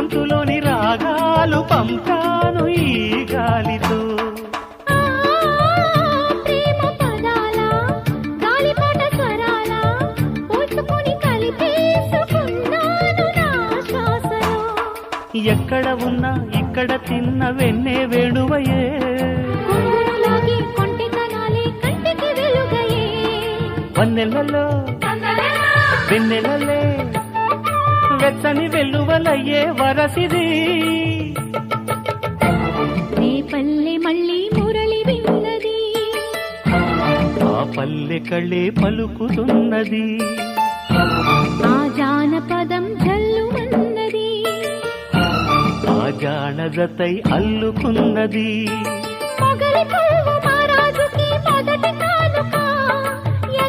గొంతులోని రాగాలు పంపాను ఈ గాలితో. ప్రేమ పదాల గాలిపాట స్వరాల పోల్చుకొని కలిపేసుకున్నాను నా శ్వాసలో. ఎక్కడ ఉన్నా ఇక్కడ తిన్న వెన్నే వేణువయే, కొంగులాగి కొంటెతనాలే కంటికి వెలుగయే. వన్నెలలో వెన్నెలలే వెచ్చని వెల్లువలయ్యే వరసిది. నీ పల్లె మళ్ళీ మురళి విన్నది, ఆ పల్లె కళ్ళే పలుకుతున్నది, ఆ జానపదం జల్లుమన్నది, ఆ జానజతై అల్లుకున్నది. పగలి పువ్వు